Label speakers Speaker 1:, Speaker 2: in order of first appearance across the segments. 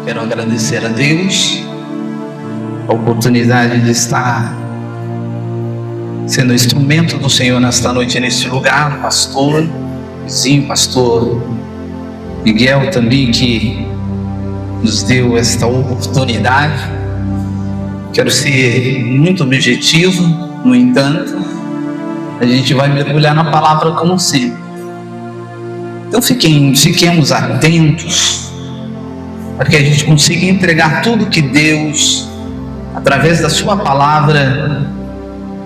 Speaker 1: Quero agradecer a Deus a oportunidade de estar sendo instrumento do Senhor nesta noite, neste lugar. Pastor, vizinho, pastor Miguel também, que nos deu esta oportunidade. Quero ser muito objetivo, no entanto, a gente vai mergulhar na palavra como sempre. Então fiquemos atentos para que a gente consiga entregar tudo que Deus, através da sua palavra,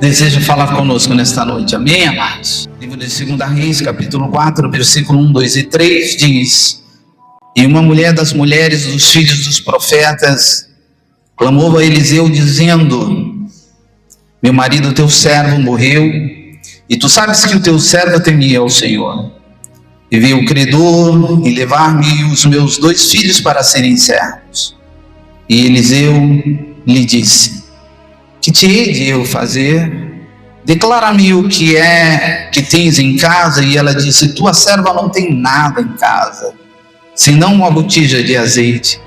Speaker 1: deseja falar conosco nesta noite. Amém, amados? Livro de 2 Reis, capítulo 4, versículo 1, 2 e 3, diz: E uma mulher das mulheres dos filhos dos profetas clamou a Eliseu, dizendo: Meu marido, teu servo, morreu, e tu sabes que o teu servo temia ao Senhor. E veio o credor em levar-me os meus 2 filhos para serem servos. E Eliseu lhe disse: Que te hei de eu fazer? Declara-me o que é que tens em casa. E ela disse: Tua serva não tem nada em casa, senão uma botija de azeite.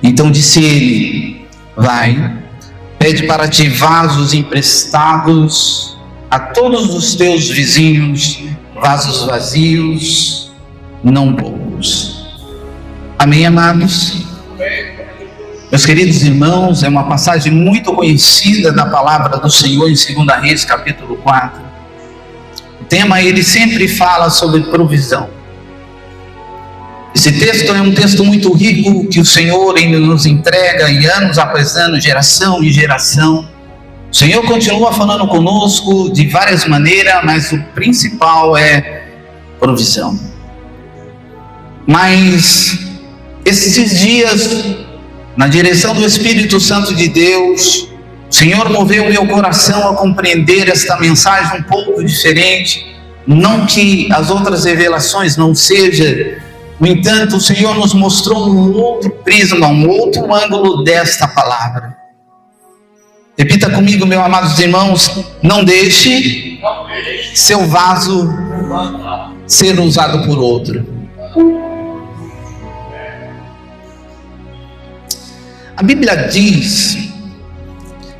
Speaker 1: Então disse ele: Vai, pede para ti vasos emprestados a todos os teus vizinhos, vasos vazios, não poucos. Amém, amados? Meus queridos irmãos, é uma passagem muito conhecida da palavra do Senhor em 2 Reis, capítulo 4. O tema, ele sempre fala sobre provisão. Esse texto é um texto muito rico que o Senhor ainda nos entrega, e anos após anos, geração em geração. O Senhor continua falando conosco de várias maneiras, mas o principal é provisão. Mas esses dias, na direção do Espírito Santo de Deus, o Senhor moveu meu coração a compreender esta mensagem um pouco diferente. Não que as outras revelações não sejam, no entanto, o Senhor nos mostrou um outro prisma, um outro ângulo desta palavra. Repita comigo, meus amados irmãos: não deixe seu vaso ser usado por outro. A Bíblia diz: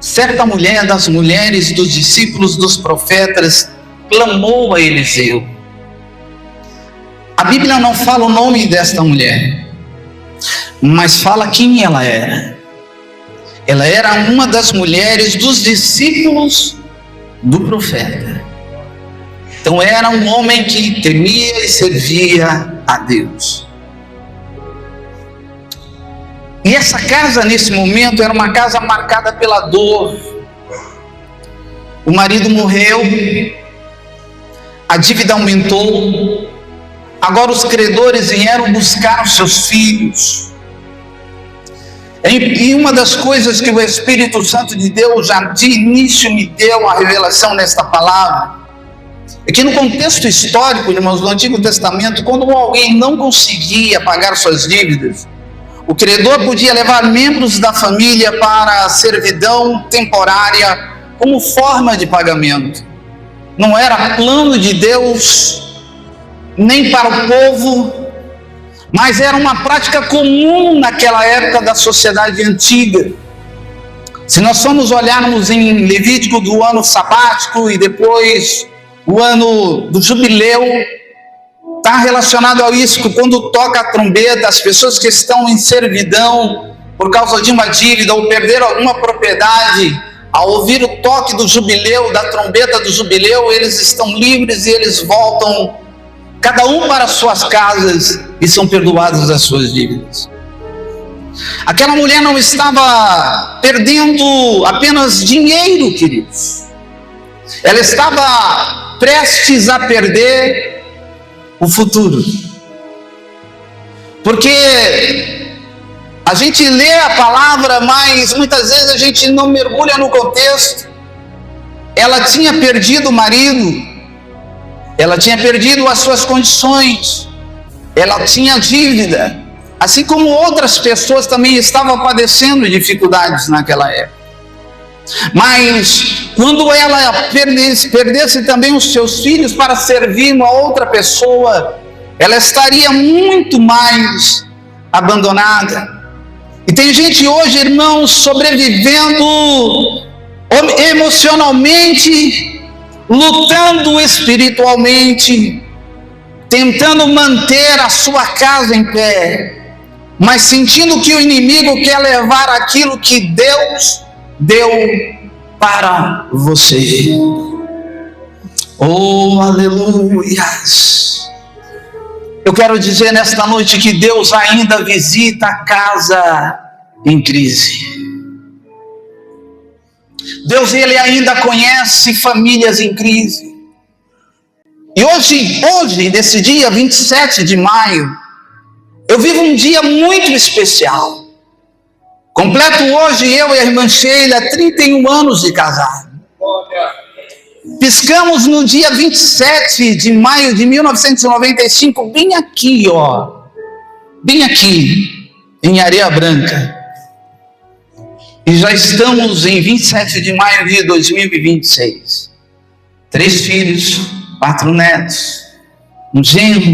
Speaker 1: certa mulher das mulheres dos discípulos dos profetas clamou a Eliseu. A Bíblia não fala o nome desta mulher, mas fala quem ela era. Ela era uma das mulheres dos discípulos do profeta. Então era um homem que temia e servia a Deus. E essa casa, nesse momento, era uma casa marcada pela dor. O marido morreu, a dívida aumentou, agora os credores vieram buscar os seus filhos. E uma das coisas que o Espírito Santo de Deus já de início me deu a revelação nesta palavra, é que no contexto histórico, irmãos, do Antigo Testamento, quando alguém não conseguia pagar suas dívidas, o credor podia levar membros da família para a servidão temporária como forma de pagamento. Não era plano de Deus, nem para o povo, mas era uma prática comum naquela época da sociedade antiga. Se nós formos olharmos em Levítico do ano sabático e depois o ano do jubileu, está relacionado a isso, que quando toca a trombeta, as pessoas que estão em servidão por causa de uma dívida ou perderam alguma propriedade, ao ouvir o toque do jubileu, da trombeta do jubileu, eles estão livres e eles voltam, cada um para suas casas, e são perdoados das suas dívidas. Aquela mulher não estava perdendo apenas dinheiro, queridos. Ela estava prestes a perder o futuro. Porque a gente lê a palavra, mas muitas vezes a gente não mergulha no contexto. Ela tinha perdido o marido, ela tinha perdido as suas condições, ela tinha dívida, assim como outras pessoas também estavam padecendo dificuldades naquela época. Mas quando ela perdesse também os seus filhos para servir uma outra pessoa, ela estaria muito mais abandonada. E tem gente hoje, irmãos, sobrevivendo emocionalmente, lutando espiritualmente, tentando manter a sua casa em pé, mas sentindo que o inimigo quer levar aquilo que Deus deu para você. Oh, aleluias! Eu quero dizer nesta noite que Deus ainda visita a casa em crise. Deus, Ele ainda conhece famílias em crise. E hoje, nesse dia 27 de maio, eu vivo um dia muito especial. Completo hoje, eu e a irmã Sheila, 31 anos de casado. Piscamos no dia 27 de maio de 1995, bem aqui, bem aqui, em Areia Branca. E já estamos em 27 de maio de 2026. 3 filhos, 4 netos, um genro,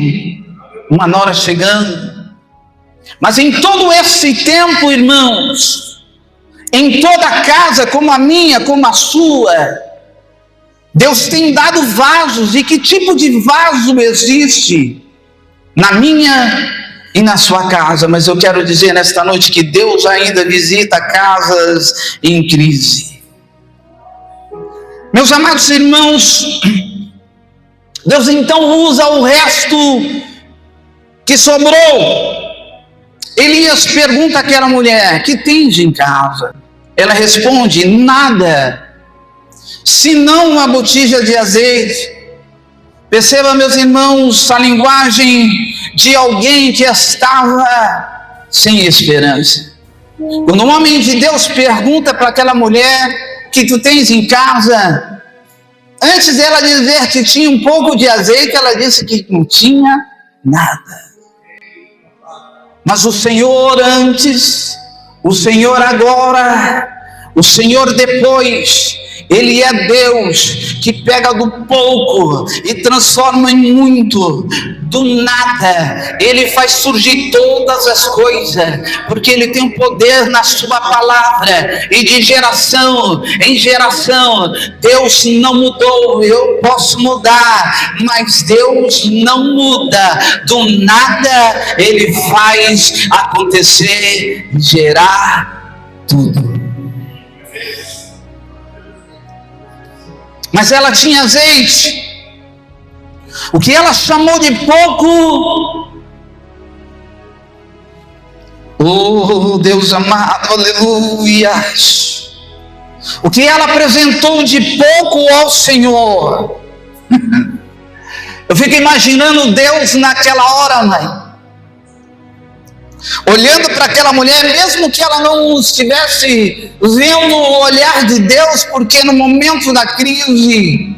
Speaker 1: uma nora chegando. Mas em todo esse tempo, irmãos, em toda a casa, como a minha, como a sua, Deus tem dado vasos. E que tipo de vaso existe na minha e na sua casa? Mas eu quero dizer nesta noite que Deus ainda visita casas em crise. Meus amados irmãos, Deus então usa o resto que sobrou. Elias pergunta àquela mulher: que tens em casa? Ela responde: nada, senão uma botija de azeite. Perceba, meus irmãos, a linguagem de alguém que estava sem esperança. Quando um homem de Deus pergunta para aquela mulher: que tu tens em casa? Antes dela dizer que tinha um pouco de azeite, ela disse que não tinha nada. Mas o Senhor antes, o Senhor agora, o Senhor depois, Ele é Deus que pega do pouco e transforma em muito, do nada. Ele faz surgir todas as coisas, porque Ele tem um poder na sua palavra, e de geração em geração. Deus não mudou, eu posso mudar, mas Deus não muda. Do nada Ele faz acontecer, gerar tudo. Mas ela tinha azeite. O que ela chamou de pouco, oh Deus amado, aleluia, o que ela apresentou de pouco ao Senhor. Eu fico imaginando Deus naquela hora, mãe, olhando para aquela mulher, mesmo que ela não estivesse vendo o olhar de Deus, porque no momento da crise,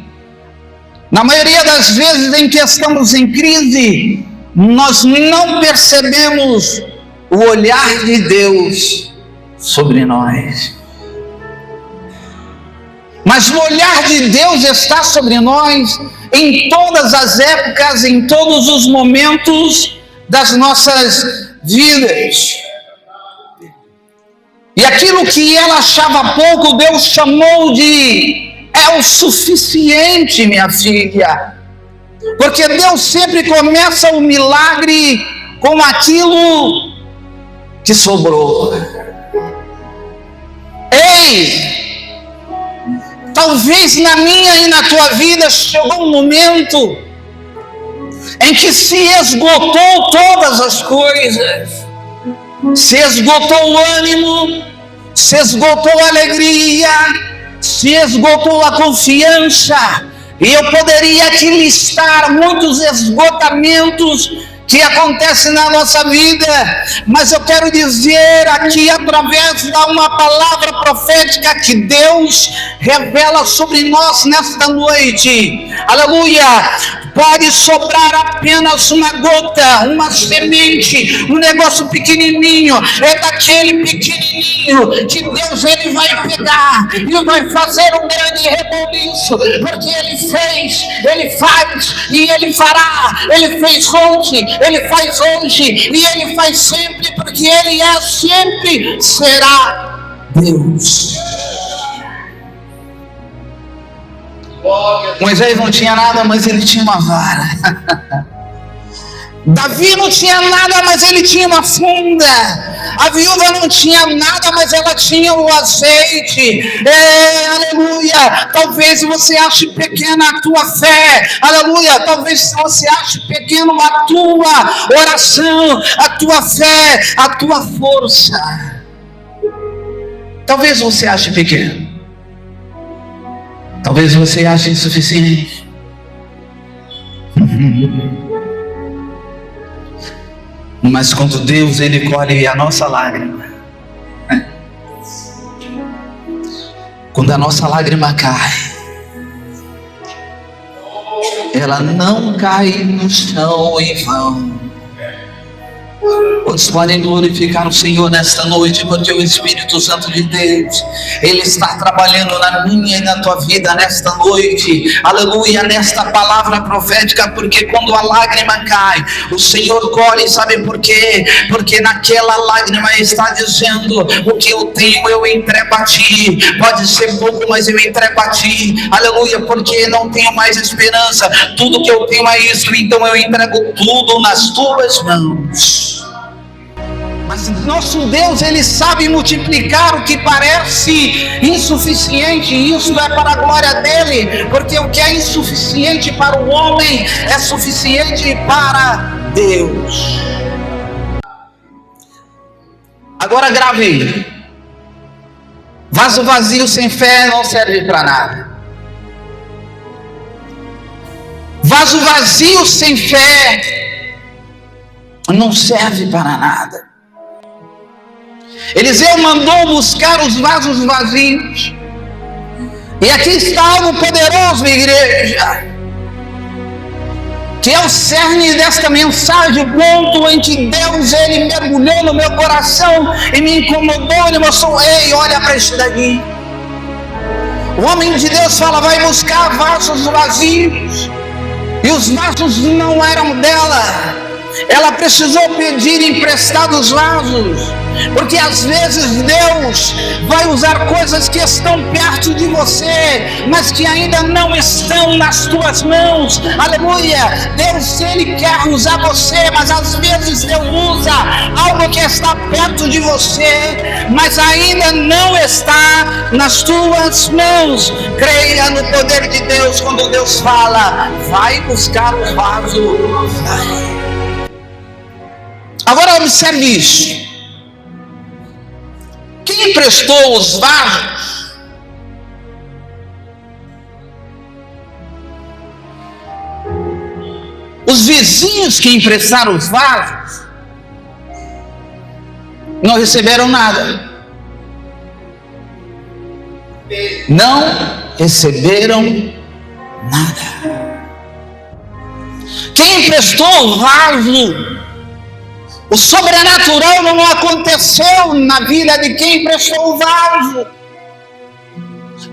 Speaker 1: na maioria das vezes em que estamos em crise, nós não percebemos o olhar de Deus sobre nós. Mas o olhar de Deus está sobre nós em todas as épocas, em todos os momentos das nossas vidas. E aquilo que ela achava pouco, Deus chamou de é o suficiente, minha filha. Porque Deus sempre começa o milagre com aquilo que sobrou. Ei, talvez na minha e na tua vida chegou um momento em que se esgotou todas as coisas, se esgotou o ânimo, se esgotou a alegria, se esgotou a confiança. E eu poderia aqui listar muitos esgotamentos que acontecem na nossa vida, mas eu quero dizer aqui, através de uma palavra profética que Deus revela sobre nós nesta noite, aleluia. Pode sobrar apenas uma gota, uma semente, um negócio pequenininho. É daquele pequenininho que Deus ele vai pegar e vai fazer um grande reboliço, porque Ele fez, Ele faz e Ele fará. Ele fez ontem, Ele faz hoje e Ele faz sempre, porque que Ele é, sempre será Deus. Moisés não tinha nada, mas ele tinha uma vara. Davi não tinha nada, mas ele tinha uma funda. A viúva não tinha nada, mas ela tinha o azeite. Aleluia. Talvez você ache pequena a tua fé. Aleluia. Talvez você ache pequeno a tua oração, a tua fé, a tua força. Talvez você ache pequeno. Talvez você ache insuficiente. Mas quando Deus, Ele colhe a nossa lágrima, quando a nossa lágrima cai, ela não cai no chão em vão. Quantos podem glorificar o Senhor nesta noite, porque o Espírito Santo de Deus, Ele está trabalhando na minha e na tua vida nesta noite, aleluia, nesta palavra profética, porque quando a lágrima cai, o Senhor colhe, sabe por quê? Porque naquela lágrima está dizendo: o que eu tenho eu entrego a ti, pode ser pouco, mas eu entrego a ti, aleluia, porque não tenho mais esperança, tudo que eu tenho é isso, então eu entrego tudo nas tuas mãos. Mas nosso Deus, Ele sabe multiplicar o que parece insuficiente, e isso é para a glória dEle, porque o que é insuficiente para o homem é suficiente para Deus. Agora grave: vaso vazio sem fé não serve para nada. Vaso vazio sem fé não serve para nada. Eliseu mandou buscar os vasos vazios. E aqui está algo poderoso, igreja, que é o cerne desta mensagem, o ponto em que Deus, Ele mergulhou no meu coração e me incomodou. Ele mostrou: ei, olha para isso daqui. O homem de Deus fala: vai buscar vasos vazios. E os vasos não eram dela. Ela precisou pedir emprestados vasos, porque às vezes Deus vai usar coisas que estão perto de você, mas que ainda não estão nas tuas mãos. Aleluia. Deus, Ele quer usar você, mas às vezes Deus usa algo que está perto de você, mas ainda não está nas tuas mãos. Creia no poder de Deus quando Deus fala: vai buscar o vaso. Vai. Agora observe isso. Quem emprestou os vasos os vizinhos que emprestaram os vasos não receberam nada. Não receberam nada. Quem emprestou o vaso, o sobrenatural não aconteceu na vida de quem emprestou o vaso.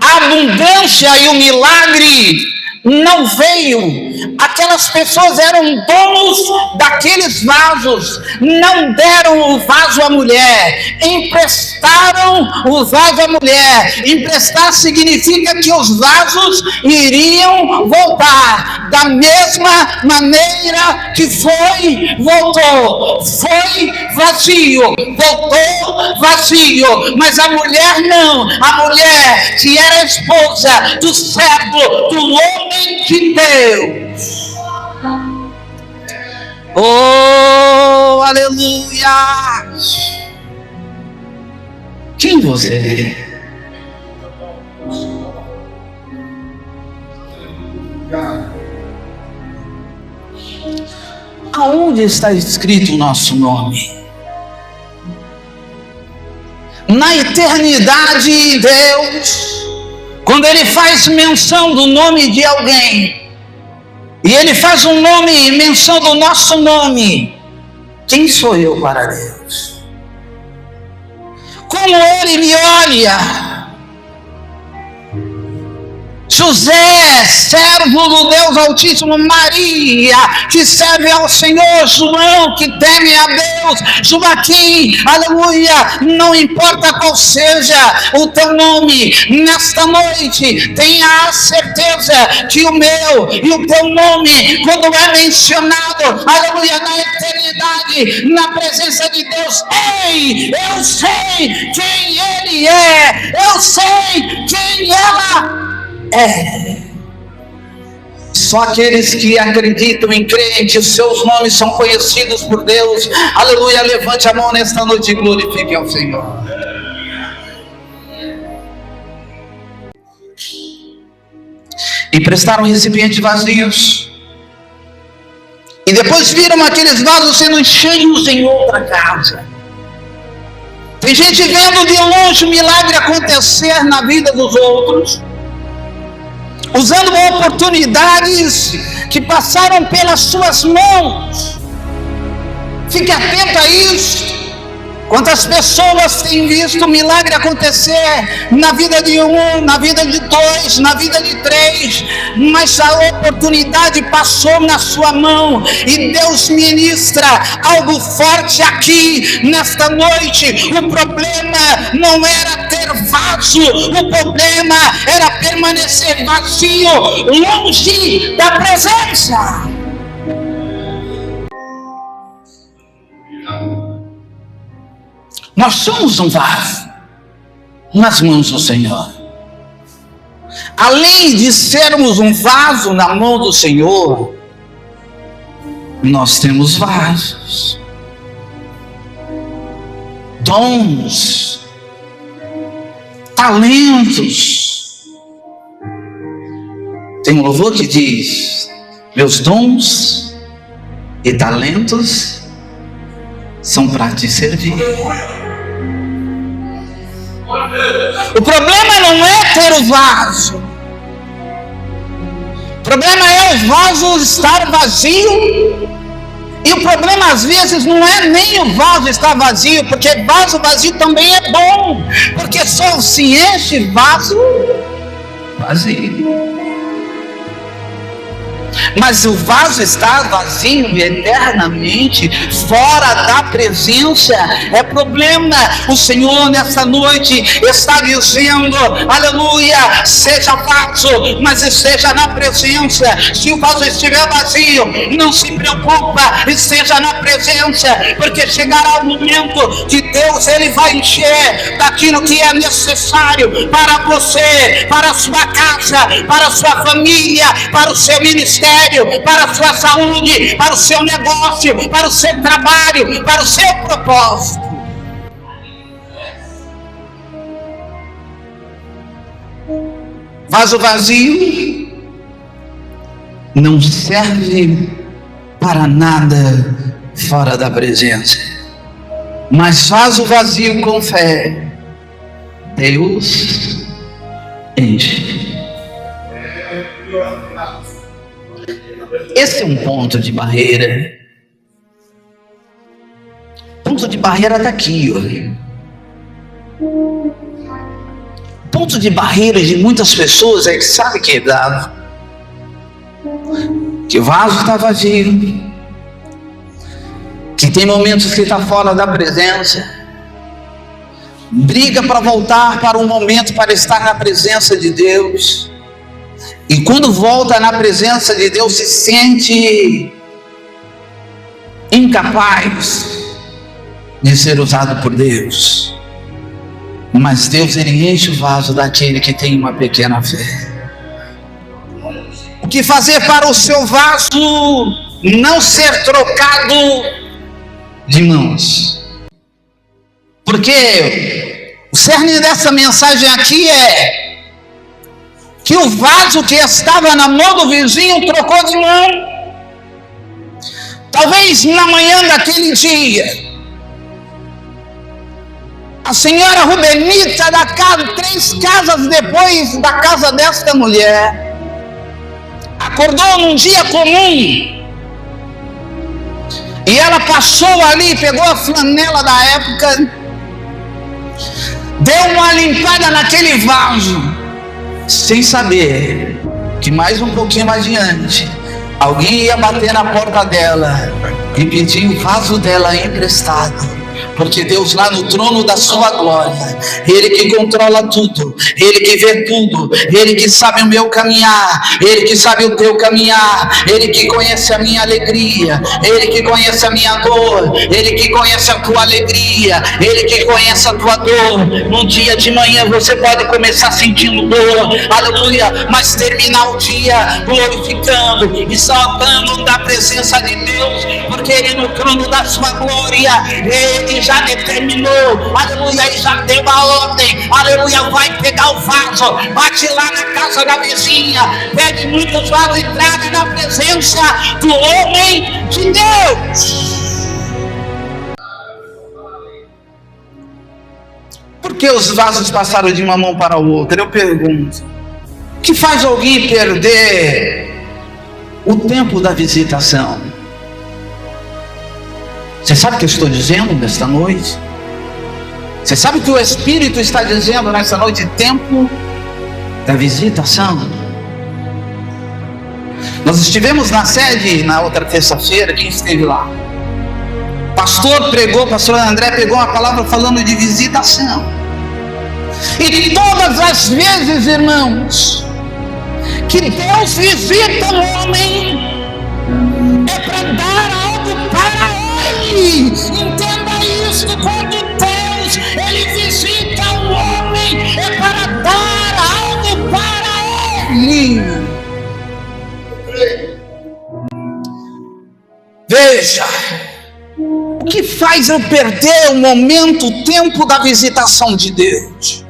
Speaker 1: A abundância e o milagre não veio. Aquelas pessoas eram donos daqueles vasos, não deram o vaso à mulher, emprestaram o vaso à mulher. Emprestar significa que os vasos iriam voltar da mesma maneira que foi, voltou. Foi vazio, voltou vazio. Mas a mulher não. A mulher que era esposa do servo, do homem de Deus. Oh, aleluia! Quem você é? Aonde está escrito o nosso nome? Na eternidade, Deus, quando Ele faz menção do nome de alguém, e Ele faz um nome, menção do nosso nome, quem sou eu para Deus? Como Ele me olha? José, servo do Deus Altíssimo, Maria, que serve ao Senhor, João, que teme a Deus, Joaquim, aleluia, não importa qual seja o teu nome, nesta noite, tenha a certeza que o meu e o teu nome, quando é mencionado, aleluia, na eternidade, na presença de Deus, ei, eu sei quem Ele é, eu sei quem ela Só aqueles que acreditam em crente, os seus nomes são conhecidos por Deus. Aleluia, levante a mão nesta noite e glorifique ao Senhor. E prestaram recipientes vazios. E depois viram aqueles vasos sendo cheios em outra casa. Tem gente vendo de longe o milagre acontecer na vida dos outros, usando oportunidades que passaram pelas suas mãos. Fique atento a isso. Quantas pessoas têm visto o milagre acontecer na vida de um, na vida de dois, na vida de três, mas a oportunidade passou na sua mão e Deus ministra algo forte aqui nesta noite. O problema não era ter vaso, o problema era permanecer vazio, longe da presença. Nós somos um vaso nas mãos do Senhor. Além de sermos um vaso na mão do Senhor, nós temos vasos, dons, talentos. Tem um louvor que diz: meus dons e talentos são para te servir. O problema não é ter o vaso. O problema é o vaso estar vazio. E o problema às vezes não é nem o vaso estar vazio, porque vaso vazio também é bom, porque só se enche vaso vazio. Mas o vaso está vazio eternamente, fora da presença, é problema. O Senhor nessa noite está dizendo, aleluia, seja vaso, mas esteja na presença. Se o vaso estiver vazio, não se preocupa, esteja na presença, porque chegará o momento que Deus, Ele vai encher daquilo que é necessário para você, para a sua casa, para a sua família, para o seu ministério, para a sua saúde, para o seu negócio, para o seu trabalho, para o seu propósito. Vaso vazio não serve para nada fora da presença, mas vaso vazio com fé, Deus enche. Esse é um ponto de barreira. O ponto de barreira está aqui, ó. O ponto de barreira de muitas pessoas é que sabe que dá, que o vaso está vazio, que tem momentos que está fora da presença, briga para voltar para um momento para estar na presença de Deus. E quando volta na presença de Deus, se sente incapaz de ser usado por Deus. Mas Deus, Ele enche o vaso daquele que tem uma pequena fé. O que fazer para o seu vaso não ser trocado de mãos? Porque o cerne dessa mensagem aqui é que o vaso que estava na mão do vizinho trocou de mão. Talvez na manhã daquele dia, a senhora Rubenita da casa, 3 casas depois da casa desta mulher, acordou num dia comum, e ela passou ali, pegou a flanela da época, deu uma limpada naquele vaso, sem saber que mais um pouquinho mais adiante, alguém ia bater na porta dela e pedir o vaso dela emprestado. Porque Deus lá no trono da sua glória, Ele que controla tudo, Ele que vê tudo, Ele que sabe o meu caminhar, Ele que sabe o teu caminhar, Ele que conhece a minha alegria, Ele que conhece a minha dor, Ele que conhece a tua alegria, Ele que conhece a tua dor. No dia de manhã você pode começar sentindo dor, aleluia, mas terminar o dia glorificando e saltando da presença de Deus, porque Ele no trono da sua glória, Ele já determinou, aleluia, e já deu a ordem, aleluia, vai pegar o vaso, bate lá na casa da vizinha, pede muitos vasos e traga na presença do homem de Deus. Por que os vasos passaram de uma mão para a outra? Eu pergunto, o que faz alguém perder o tempo da visitação? Você sabe o que eu estou dizendo nesta noite? Você sabe o que o Espírito está dizendo nesta noite? Tempo da visitação. Nós estivemos na sede na outra terça-feira. Quem esteve lá? Pastor pregou, pastor André pegou uma palavra falando de visitação. E todas as vezes, irmãos, que Deus visita o homem, é para dar algo para ele. Entenda isso, quando Deus Ele visita o homem, é para dar algo para ele. Veja, o que faz eu perder o momento, o tempo da visitação de Deus?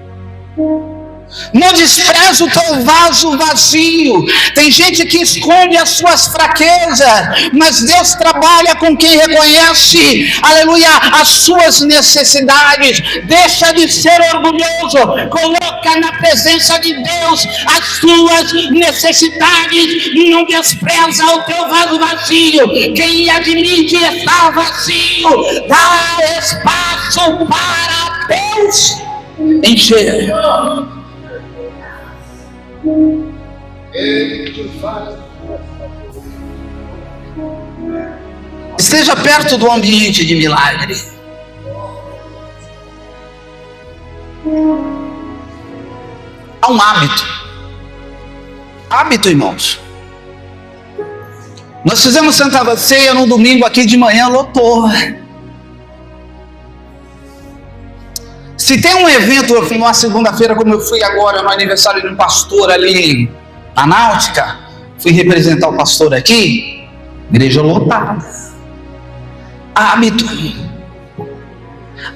Speaker 1: Não despreze o teu vaso vazio. Tem gente que esconde as suas fraquezas, mas Deus trabalha com quem reconhece, aleluia, as suas necessidades. Deixa de ser orgulhoso, coloca na presença de Deus as suas necessidades e não despreza o teu vaso vazio. Quem admite estar vazio, dá espaço para Deus encher. Esteja perto do ambiente de milagre. Há um hábito, irmãos. Nós fizemos Santa Ceia no domingo aqui de manhã, lotou. Se tem um evento numa segunda-feira, como eu fui agora no aniversário de um pastor ali na Náutica, fui representar o pastor aqui, igreja lotada. Hábito.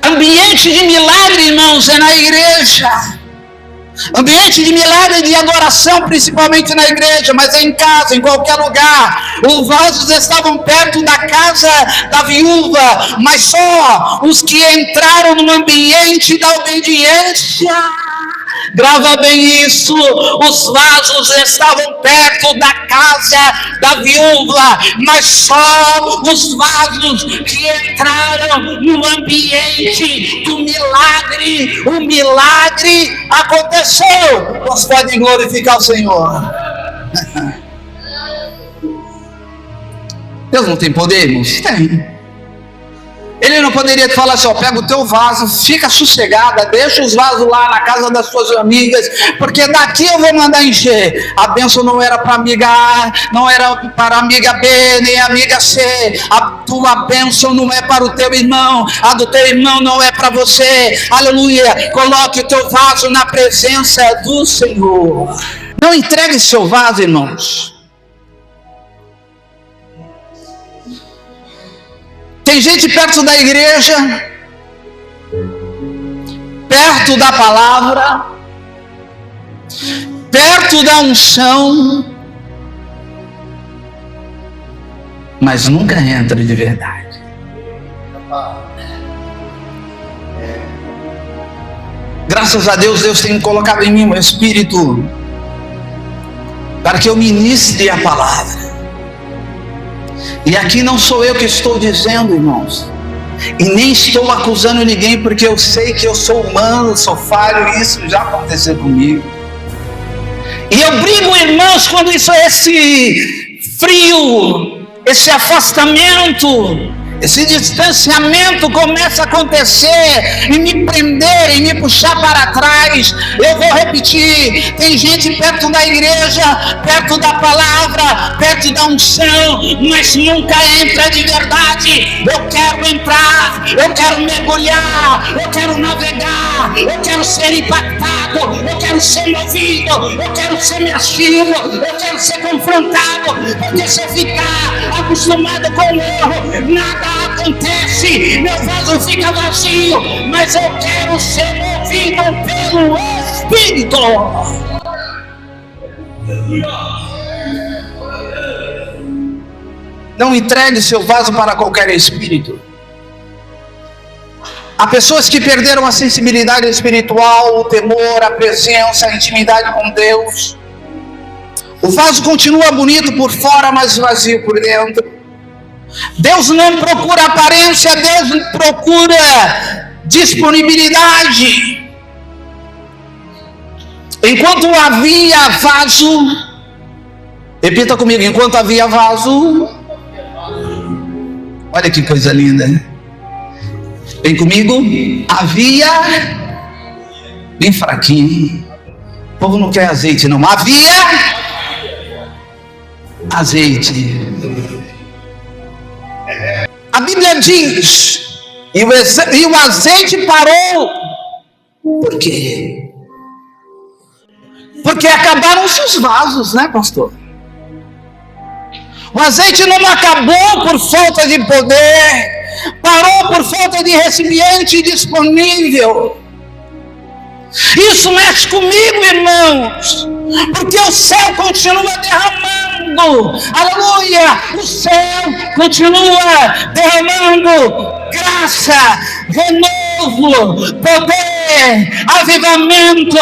Speaker 1: Ambiente de milagre, irmãos, é na igreja. Ambiente de milagre e de adoração, principalmente na igreja, mas é em casa, em qualquer lugar. Os vasos estavam perto da casa da viúva, mas só os que entraram no ambiente da obediência. Grava bem isso, os vasos estavam perto da casa da viúva, mas só os vasos que entraram no ambiente do milagre, o milagre aconteceu. Nós podemos glorificar o Senhor. Deus não tem poder, irmãos? Tem. Ele não poderia falar assim, ó, pega o teu vaso, fica sossegada, deixa os vasos lá na casa das suas amigas, porque daqui eu vou mandar encher. A bênção não era para amiga A, não era para amiga B, nem amiga C. A tua bênção não é para o teu irmão, a do teu irmão não é para você. Aleluia, coloque o teu vaso na presença do Senhor. Não entregue seu vaso, irmãos. Tem gente perto da igreja, perto da palavra, perto da unção, mas nunca entra de verdade. Graças a Deus, Deus tem colocado em mim o Espírito para que eu ministre a palavra. E aqui não sou eu que estou dizendo, irmãos, e nem estou acusando ninguém, porque eu sei que eu sou humano, sou falho, e isso já aconteceu comigo. E eu brigo, irmãos, quando esse frio, esse afastamento, esse distanciamento começa a acontecer e me prender e me puxar para trás. Eu vou repetir: tem gente perto da igreja, perto da palavra, perto da unção, mas nunca entra de verdade. Eu quero entrar, eu quero mergulhar, eu quero navegar, eu quero ser impactado, eu quero ser movido, eu quero ser mexido, eu quero ser confrontado. Porque se eu ficar acostumado com o erro, nada acontece, meu vaso fica vazio. Mas eu quero ser movido pelo Espírito. Não entregue seu vaso para qualquer espírito. Há pessoas que perderam a sensibilidade espiritual, o temor, a presença, a intimidade com Deus. O vaso continua bonito por fora, mas vazio por dentro. Deus não procura aparência, Deus procura disponibilidade. Enquanto havia vaso, repita comigo: enquanto havia vaso, olha que coisa linda. Vem comigo: havia, bem fraquinho, o povo não quer azeite não, havia azeite. A Bíblia diz, e o azeite parou. Por quê? Porque acabaram-se os vasos, né, pastor? O azeite não acabou por falta de poder, parou por falta de recipiente disponível. Isso mexe comigo, irmãos, porque o céu continua derramando, aleluia, o céu continua derramando graça, renovo, poder, avivamento,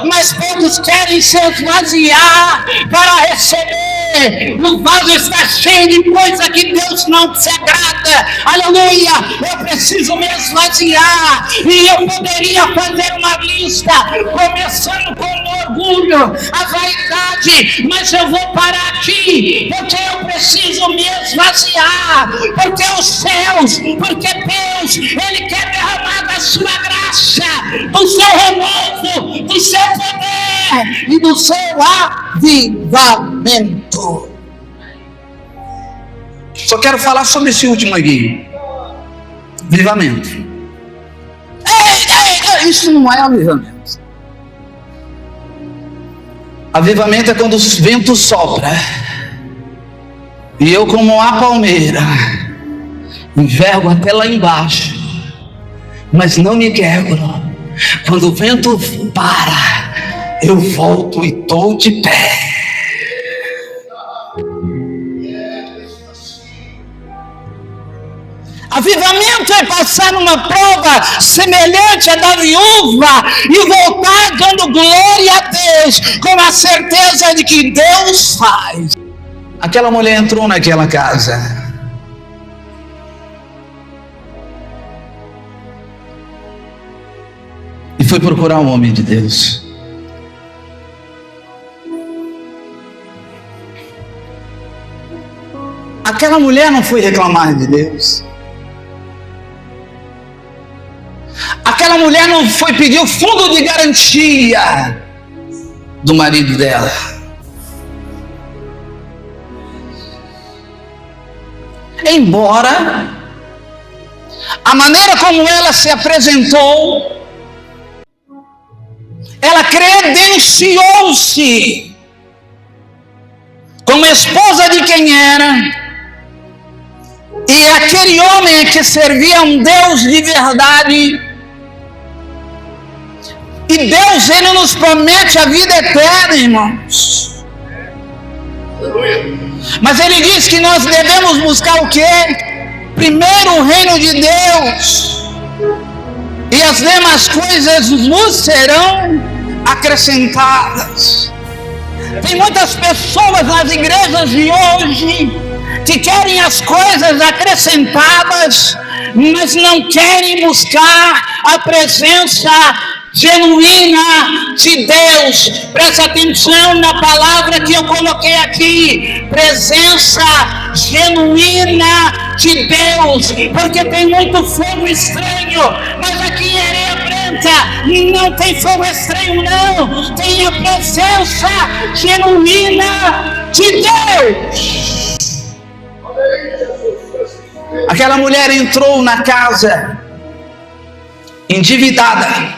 Speaker 1: mas todos querem se esvaziar para receber. O vaso está cheio de coisa que Deus não se agrada, aleluia. Eu preciso me esvaziar, e eu poderia fazer uma lista, começando com o orgulho, a vaidade, mas eu vou parar aqui, porque eu preciso me esvaziar, porque os céus, porque Deus, Ele quer derramar da sua graça, do seu renovo, do seu poder e do seu avivamento. Só quero falar sobre esse último aqui: avivamento. Isso não é avivamento. Avivamento é quando os ventos sopram e eu, como a palmeira, envergo até lá embaixo, mas não me quebro. Quando o vento para, eu volto e estou de pé. Avivamento é passar uma prova semelhante à da viúva e voltar dando glória a Deus, com a certeza de que Deus faz. Aquela mulher entrou naquela casa. E foi procurar um homem de Deus. Aquela mulher não foi reclamar de Deus. Aquela mulher não foi pedir o fundo de garantia do marido dela. Embora a maneira como ela se apresentou, ela credenciou-se como esposa de quem era, e aquele homem que servia a um Deus de verdade. E Deus, Ele nos promete a vida eterna, irmãos. Mas Ele diz que nós devemos buscar o quê? Primeiro o reino de Deus, e as demais coisas nos serão acrescentadas. Tem muitas pessoas nas igrejas de hoje que querem as coisas acrescentadas, mas não querem buscar a presença genuína de Deus. Presta atenção na palavra que eu coloquei aqui: presença genuína de Deus, porque tem muito fogo estranho, mas aqui em Areia Branca não tem fogo estranho, não, tem a presença genuína de Deus. Aquela mulher entrou na casa endividada.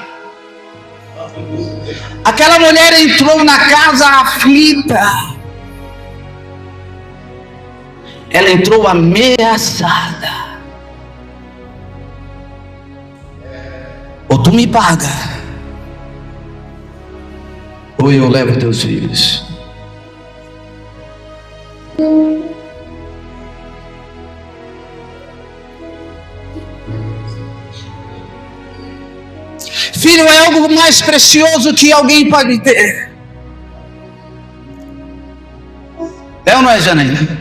Speaker 1: Aquela mulher entrou na casa aflita. Ela entrou ameaçada. Ou tu me paga, ou eu levo teus filhos. Filho é algo mais precioso que alguém pode ter. É ou não é, Janaína?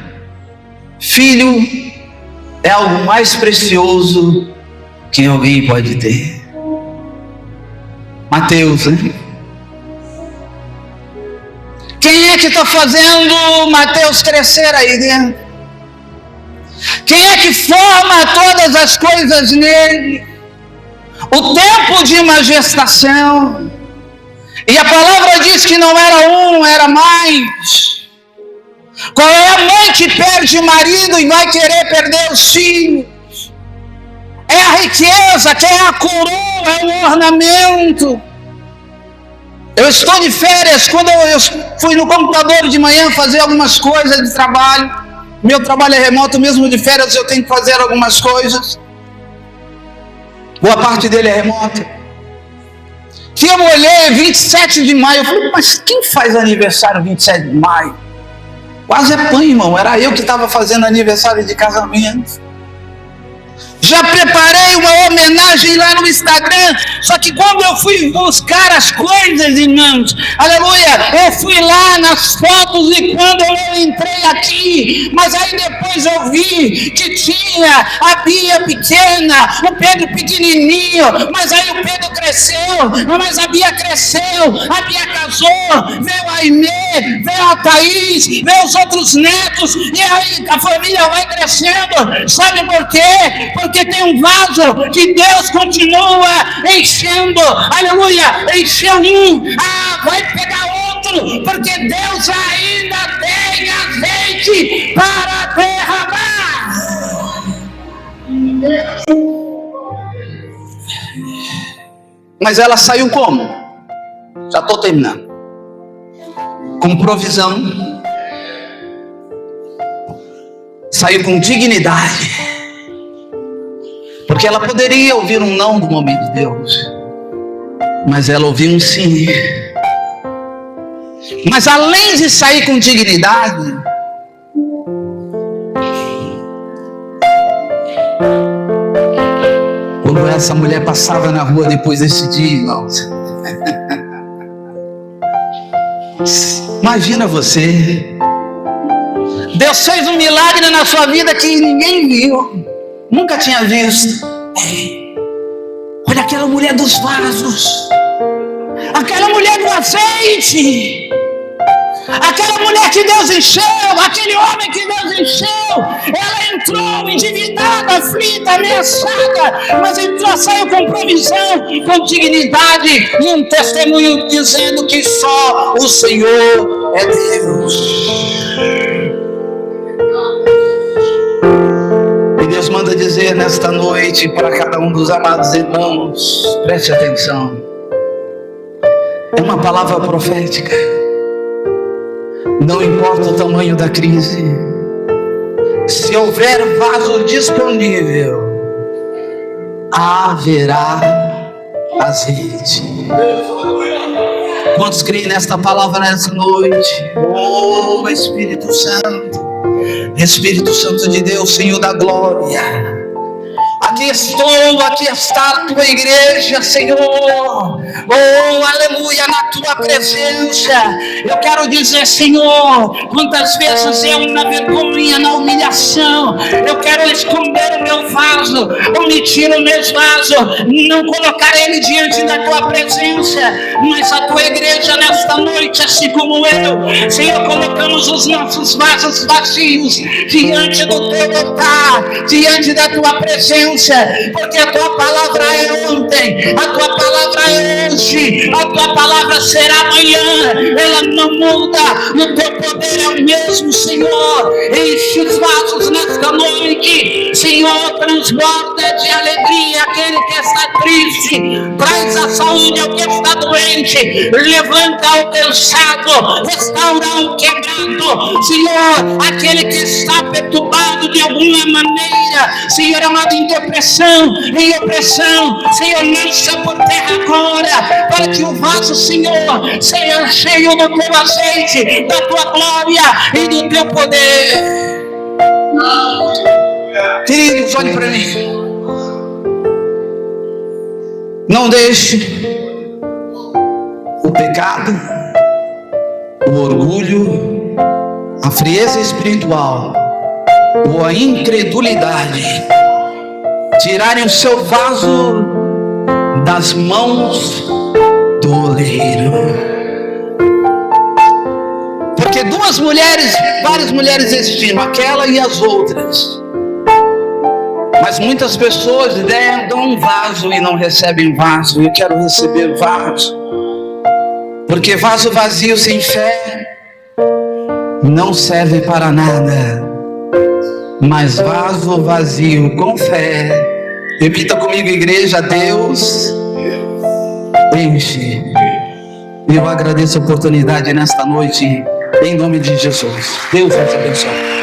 Speaker 1: Filho é algo mais precioso que alguém pode ter. Mateus, né? Quem é que está fazendo Mateus crescer aí dentro? Quem é que forma todas as coisas nele? O tempo de uma gestação. E a palavra diz que não era um, era mais. Qual é a mãe que perde o marido e vai querer perder os filhos? É a riqueza, que é a coroa, é o ornamento. Eu estou de férias, quando eu fui no computador de manhã fazer algumas coisas de trabalho. Meu trabalho é remoto, mesmo de férias eu tenho que fazer algumas coisas. Boa parte dele é remota. Que eu olhei 27 de maio, eu falei, mas quem faz aniversário 27 de maio? Quase é pão, irmão, era eu que estava fazendo aniversário de casamento. Já preparei uma homenagem lá no Instagram, só que quando eu fui buscar as coisas, irmãos, aleluia, eu fui lá nas fotos e quando eu entrei aqui, mas aí depois eu vi que tinha a Bia pequena, o Pedro pequenininho, mas aí o Pedro cresceu, mas a Bia cresceu, a Bia casou, veio a Aimee, veio a Thaís, veio os outros netos, e aí a família vai crescendo. Sabe por quê? Porque tem um vaso que Deus continua enchendo, aleluia, encheu um, vai pegar outro, porque Deus ainda tem azeite para derramar. Mas ela saiu como? Já estou terminando. Com provisão, saiu com dignidade. Porque ela poderia ouvir um não do momento de Deus, mas ela ouviu um sim. Mas além de sair com dignidade, quando essa mulher passava na rua depois desse dia, irmãos, imagina você, Deus fez um milagre na sua vida que ninguém viu, nunca tinha visto. Olha aquela mulher dos vasos, aquela mulher do azeite, aquela mulher que Deus encheu, aquele homem que Deus encheu. Ela entrou endividada, aflita, ameaçada, mas entrou, saiu com provisão, com dignidade e um testemunho dizendo que só o Senhor é Deus. Deus manda dizer nesta noite para cada um dos amados irmãos, preste atenção, é uma palavra profética. Não importa o tamanho da crise, se houver vaso disponível, haverá azeite. Quantos creem nesta palavra nessa noite? Oh, Espírito Santo, Espírito Santo de Deus, Senhor da glória, aqui estou, aqui está a tua igreja, Senhor. Oh, aleluia, na tua presença. Eu quero dizer, Senhor, quantas vezes eu na vergonha, na humilhação, eu quero esconder o meu vaso, omitir o meu vaso, não colocar ele diante da tua presença. Mas a tua igreja nesta noite, assim como eu, Senhor, colocamos os nossos vasos vazios diante do teu altar, diante da tua presença, porque a tua palavra é ontem, a tua palavra é hoje, a tua palavra será amanhã, ela não muda, o teu poder é o mesmo, Senhor. Enche os vasos nesta noite, Senhor, transborda de alegria aquele que está triste, traz a saúde ao que está doente, levanta o cansado, restaura o quebrado, Senhor, aquele que está perturbado de alguma maneira, Senhor amado, em depressão, em opressão, Senhor, lança por terra agora, para que o vaso, Senhor, seja cheio do teu azeite, da tua glória e do teu poder. Queridos, olhe para mim. Não deixe o pecado, o orgulho, a frieza espiritual ou a incredulidade tirarem o seu vaso das mãos do oleiro. Porque várias mulheres existiram, aquela e as outras. Mas muitas pessoas dão um vaso e não recebem vaso. Eu quero receber vaso, porque vaso vazio sem fé não serve para nada, mas vaso vazio com fé, repita comigo, igreja, Deus enche. Eu agradeço a oportunidade nesta noite, em nome de Jesus. Deus te abençoe.